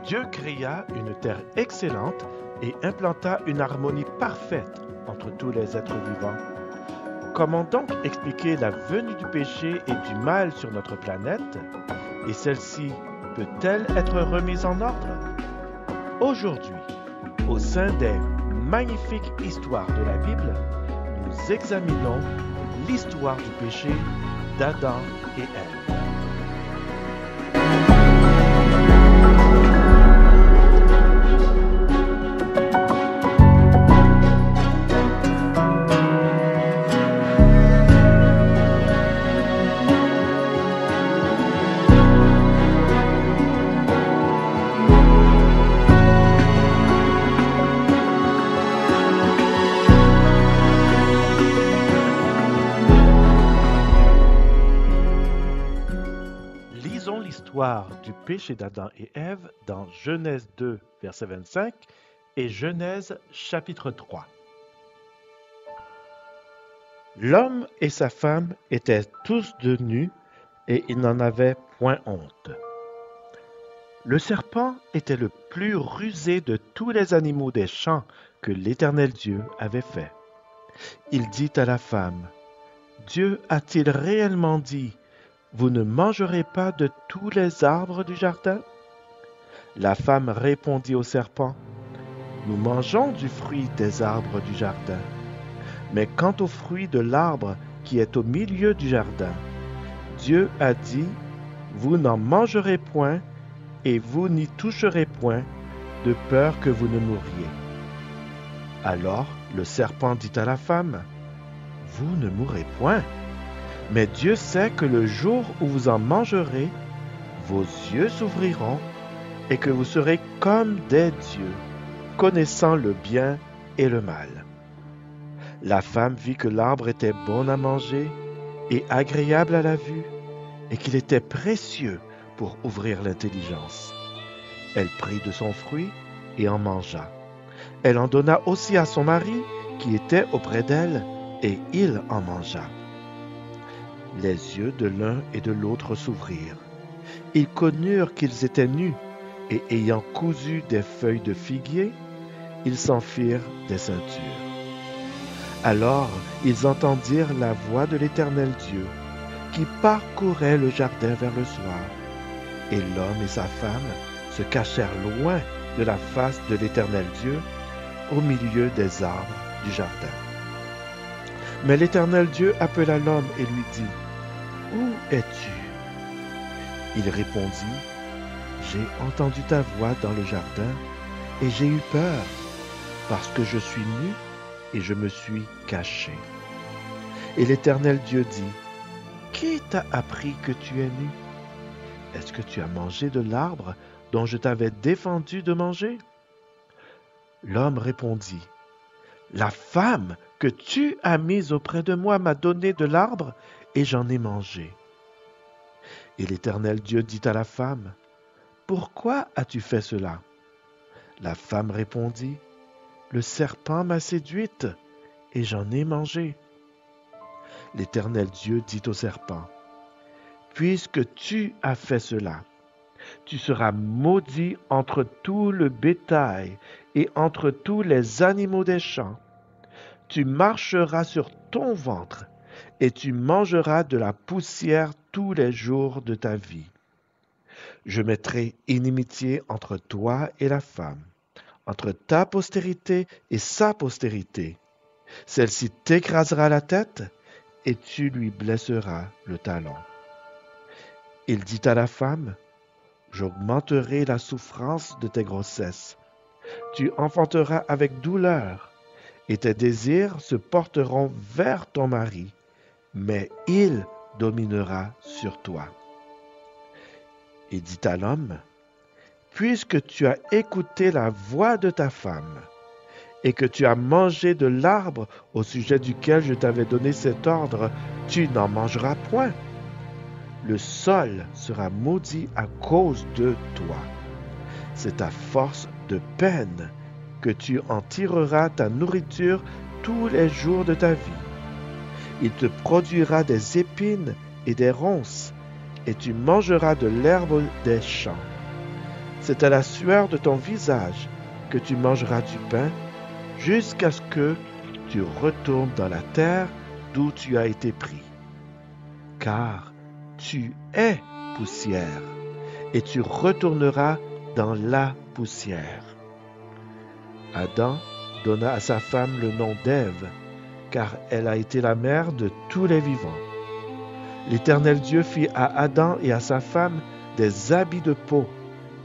Dieu créa une terre excellente et implanta une harmonie parfaite entre tous les êtres vivants. Comment donc expliquer la venue du péché et du mal sur notre planète? Et celle-ci peut-elle être remise en ordre? Aujourd'hui, au sein des magnifiques histoires de la Bible, nous examinons l'histoire du péché d'Adam et Ève. Lisons l'histoire du péché d'Adam et Ève dans Genèse 2, verset 25 et Genèse chapitre 3. L'homme et sa femme étaient tous de nus et ils n'en avaient point honte. Le serpent était le plus rusé de tous les animaux des champs que l'Éternel Dieu avait fait. Il dit à la femme, « Dieu a-t-il réellement dit, vous ne mangerez pas de tous les arbres du jardin? » La femme répondit au serpent, « Nous mangeons du fruit des arbres du jardin. Mais quant au fruit de l'arbre qui est au milieu du jardin, Dieu a dit, vous n'en mangerez point et vous n'y toucherez point, de peur que vous ne mouriez. » Alors le serpent dit à la femme, « Vous ne mourrez point. Mais Dieu sait que le jour où vous en mangerez, vos yeux s'ouvriront et que vous serez comme des dieux, connaissant le bien et le mal. » La femme vit que l'arbre était bon à manger et agréable à la vue, et qu'il était précieux pour ouvrir l'intelligence. Elle prit de son fruit et en mangea. Elle en donna aussi à son mari, qui était auprès d'elle, et il en mangea. Les yeux de l'un et de l'autre s'ouvrirent. Ils connurent qu'ils étaient nus, et ayant cousu des feuilles de figuier, ils s'en firent des ceintures. Alors ils entendirent la voix de l'Éternel Dieu, qui parcourait le jardin vers le soir. Et l'homme et sa femme se cachèrent loin de la face de l'Éternel Dieu, au milieu des arbres du jardin. Mais l'Éternel Dieu appela l'homme et lui dit, « Où es-tu? » Il répondit, « J'ai entendu ta voix dans le jardin, et j'ai eu peur, parce que je suis nu, et je me suis caché. » Et l'Éternel Dieu dit, « Qui t'a appris que tu es nu? Est-ce que tu as mangé de l'arbre dont je t'avais défendu de manger? » L'homme répondit, « La femme que tu as mise auprès de moi m'a donné de l'arbre et j'en ai mangé. » Et l'Éternel Dieu dit à la femme, « Pourquoi as-tu fait cela? » La femme répondit, « Le serpent m'a séduite et j'en ai mangé. » L'Éternel Dieu dit au serpent, « Puisque tu as fait cela, tu seras maudit entre tout le bétail et entre tous les animaux des champs. Tu marcheras sur ton ventre et tu mangeras de la poussière tous les jours de ta vie. Je mettrai inimitié entre toi et la femme, entre ta postérité et sa postérité. Celle-ci t'écrasera la tête et tu lui blesseras le talon. » Il dit à la femme, « J'augmenterai la souffrance de tes grossesses. Tu enfanteras avec douleur, et tes désirs se porteront vers ton mari, mais il dominera sur toi. » Il dit à l'homme, « Puisque tu as écouté la voix de ta femme, et que tu as mangé de l'arbre au sujet duquel je t'avais donné cet ordre, tu n'en mangeras point. Le sol sera maudit à cause de toi. C'est à force de peine que tu en tireras ta nourriture tous les jours de ta vie. Il te produira des épines et des ronces, et tu mangeras de l'herbe des champs. c'est à la sueur de ton visage que tu mangeras du pain jusqu'à ce que tu retournes dans la terre d'où tu as été pris. Car tu es poussière, et tu retourneras dans la poussière. Adam donna à sa femme le nom d'Ève, car elle a été la mère de tous les vivants. L'Éternel Dieu fit à Adam et à sa femme des habits de peau,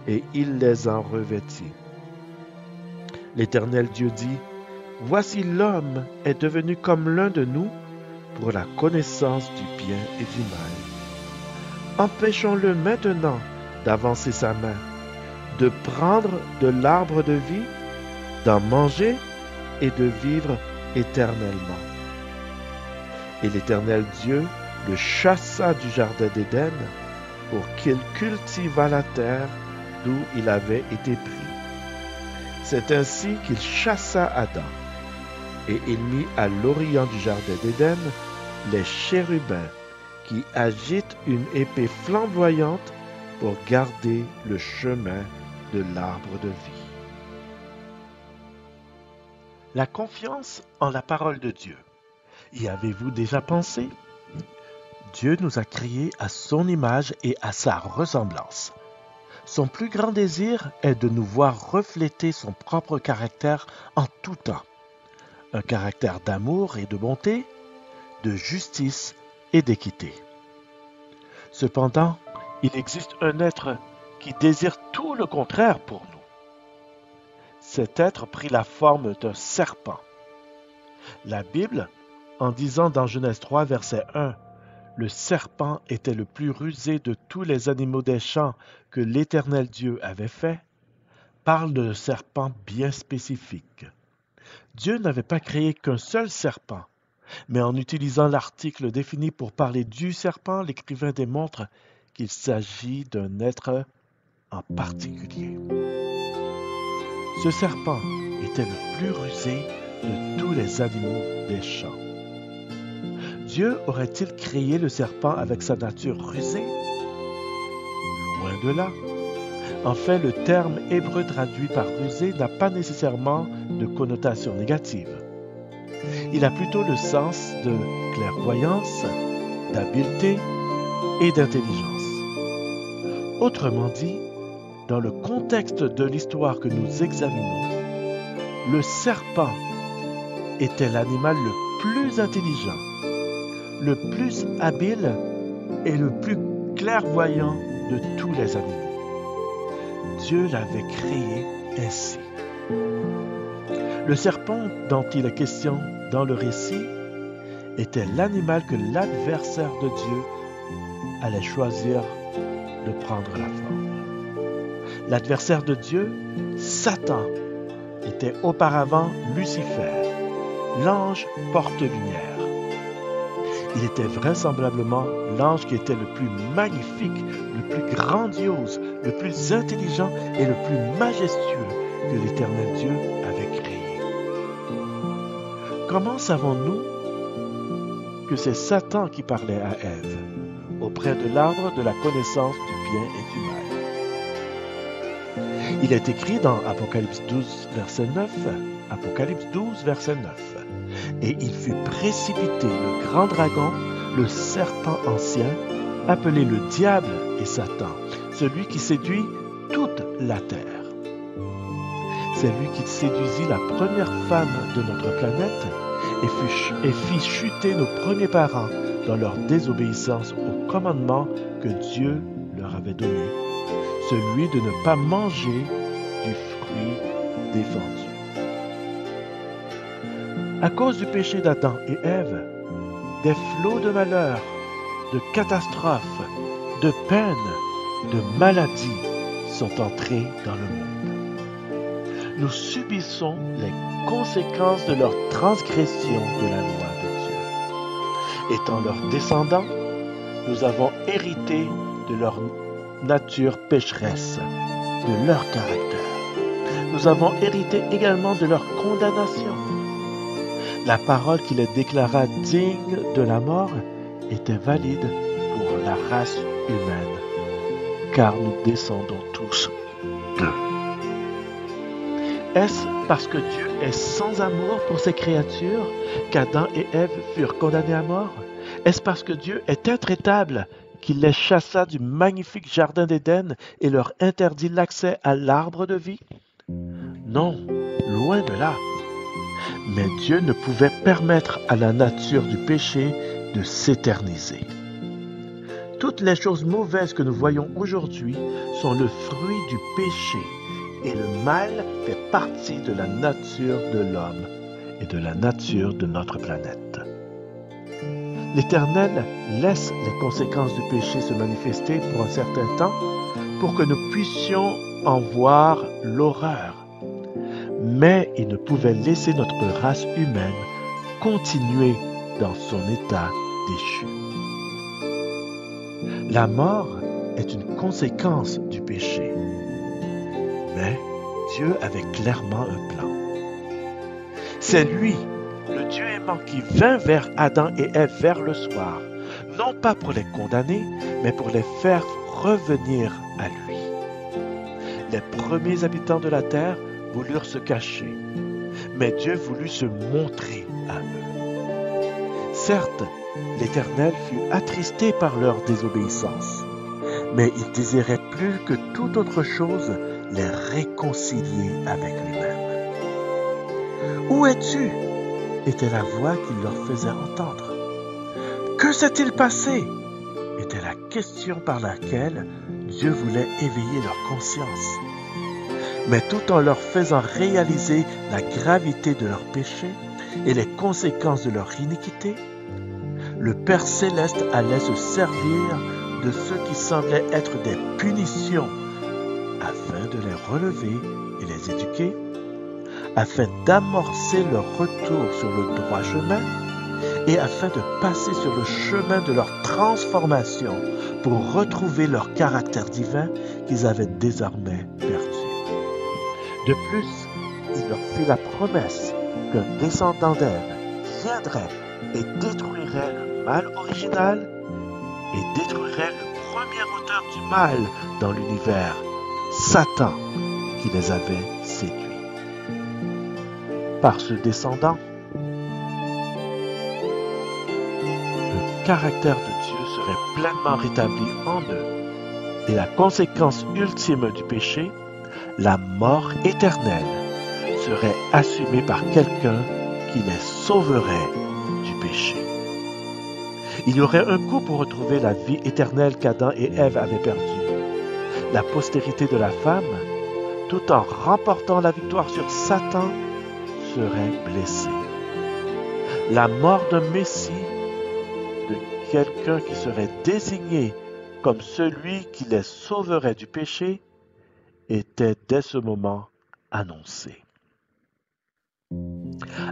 et il les en revêtit. L'Éternel Dieu dit, « Voici l'homme est devenu comme l'un de nous pour la connaissance du bien et du mal. Empêchons-le maintenant d'avancer sa main, de prendre de l'arbre de vie, d'en manger et de vivre éternellement. » Et l'Éternel Dieu le chassa du jardin d'Éden pour qu'il cultivât la terre d'où il avait été pris. C'est ainsi qu'il chassa Adam, et il mit à l'orient du jardin d'Éden les chérubins qui agitent une épée flamboyante pour garder le chemin de l'arbre de vie. La confiance en la parole de Dieu. Y avez-vous déjà pensé? Dieu nous a créés à son image et à sa ressemblance. Son plus grand désir est de nous voir refléter son propre caractère en tout temps. Un caractère d'amour et de bonté, de justice et d'équité. Cependant, il existe un être qui désire tout le contraire pour nous. Cet être prit la forme d'un serpent. La Bible, en disant dans Genèse 3, verset 1, « Le serpent était le plus rusé de tous les animaux des champs que l'Éternel Dieu avait fait », parle d'un serpent bien spécifique. Dieu n'avait pas créé qu'un seul serpent, mais en utilisant l'article défini pour parler du serpent, l'écrivain démontre qu'il s'agit d'un être en particulier. Ce serpent était le plus rusé de tous les animaux des champs. Dieu aurait-il créé le serpent avec sa nature rusée? Loin de là. En fait, le terme hébreu traduit par rusé n'a pas nécessairement de connotation négative. Il a plutôt le sens de clairvoyance, d'habileté et d'intelligence. Autrement dit, dans le contexte de l'histoire que nous examinons, le serpent était l'animal le plus intelligent, le plus habile et le plus clairvoyant de tous les animaux. Dieu l'avait créé ainsi. Le serpent dont il est question dans le récit était l'animal que l'adversaire de Dieu allait choisir de prendre la forme. L'adversaire de Dieu, Satan, était auparavant Lucifer, l'ange porte-lumière. Il était vraisemblablement l'ange qui était le plus magnifique, le plus grandiose, le plus intelligent et le plus majestueux que l'Éternel Dieu avait créé. Comment savons-nous que c'est Satan qui parlait à Ève, auprès de l'arbre de la connaissance du bien et du mal? Il est écrit dans Apocalypse 12, verset 9, Apocalypse 12, verset 9. Et il fut précipité le grand dragon, le serpent ancien, appelé le diable et Satan, celui qui séduit toute la terre. C'est lui qui séduisit la première femme de notre planète et fit chuter nos premiers parents dans leur désobéissance au commandement que Dieu leur avait donné, celui de ne pas manger du fruit défendu. À cause du péché d'Adam et Ève, des flots de malheur, de catastrophes, de peines, de maladies sont entrés dans le monde. Nous subissons les conséquences de leur transgression de la loi de Dieu. Étant leurs descendants, nous avons hérité de leur nature pécheresse, de leur caractère. Nous avons hérité également de leur condamnation. La parole qui les déclara dignes de la mort était valide pour la race humaine, car nous descendons tous Est-ce parce que Dieu est sans amour pour ses créatures qu'Adam et Ève furent condamnés à mort? Est-ce parce que Dieu est intraitable qu'il les chassa du magnifique jardin d'Éden et leur interdit l'accès à l'arbre de vie? Non, loin de là. Mais Dieu ne pouvait permettre à la nature du péché de s'éterniser. Toutes les choses mauvaises que nous voyons aujourd'hui sont le fruit du péché. Et le mal fait partie de la nature de l'homme et de la nature de notre planète. L'Éternel laisse les conséquences du péché se manifester pour un certain temps pour que nous puissions en voir l'horreur. Mais il ne pouvait laisser notre race humaine continuer dans son état déchu. La mort est une conséquence du péché. Mais Dieu avait clairement un plan. C'est lui, le Dieu aimant, qui vint vers Adam et Ève vers le soir, non pas pour les condamner, mais pour les faire revenir à lui. Les premiers habitants de la terre voulurent se cacher, mais Dieu voulut se montrer à eux. Certes, l'Éternel fut attristé par leur désobéissance, mais il désirait plus que toute autre chose les réconcilier avec lui-même. « Où es-tu » était la voix qu'il leur faisait entendre. « Que s'est-il passé » était la question par laquelle Dieu voulait éveiller leur conscience. Mais tout en leur faisant réaliser la gravité de leur péché et les conséquences de leur iniquité, le Père Céleste allait se servir de ce qui semblait être des punitions afin de les relever et les éduquer, afin d'amorcer leur retour sur le droit chemin et afin de passer sur le chemin de leur transformation pour retrouver leur caractère divin qu'ils avaient désormais perdu. De plus, il leur fit la promesse qu'un descendant d'Ève viendrait et détruirait le mal original et détruirait le premier auteur du mal dans l'univers, Satan, qui les avait séduits. Par ce descendant, le caractère de Dieu serait pleinement rétabli en eux et la conséquence ultime du péché, la mort éternelle, serait assumée par quelqu'un qui les sauverait du péché. Il y aurait un coup pour retrouver la vie éternelle qu'Adam et Ève avaient perdue. La postérité de la femme, tout en remportant la victoire sur Satan, serait blessée. La mort d'un Messie, de quelqu'un qui serait désigné comme celui qui les sauverait du péché, était dès ce moment annoncée.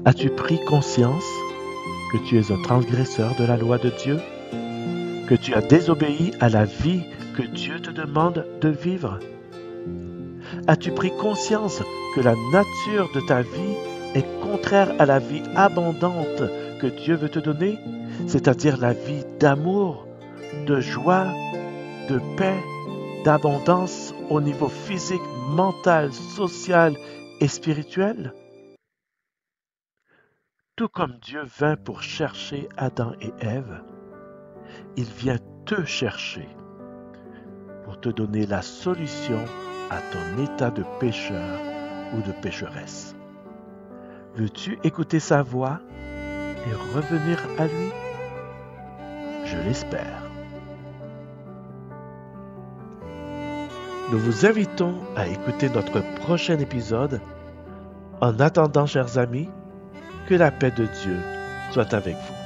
As-tu pris conscience que tu es un transgresseur de la loi de Dieu, que tu as désobéi à la vie que Dieu te demande de vivre? As-tu pris conscience que la nature de ta vie est contraire à la vie abondante que Dieu veut te donner, c'est-à-dire la vie d'amour, de joie, de paix, d'abondance au niveau physique, mental, social et spirituel? Tout comme Dieu vint pour chercher Adam et Ève, il vient te chercher pour te donner la solution à ton état de pécheur ou de pécheresse. Veux-tu écouter sa voix et revenir à lui? Je l'espère. Nous vous invitons à écouter notre prochain épisode. En attendant, chers amis, que la paix de Dieu soit avec vous.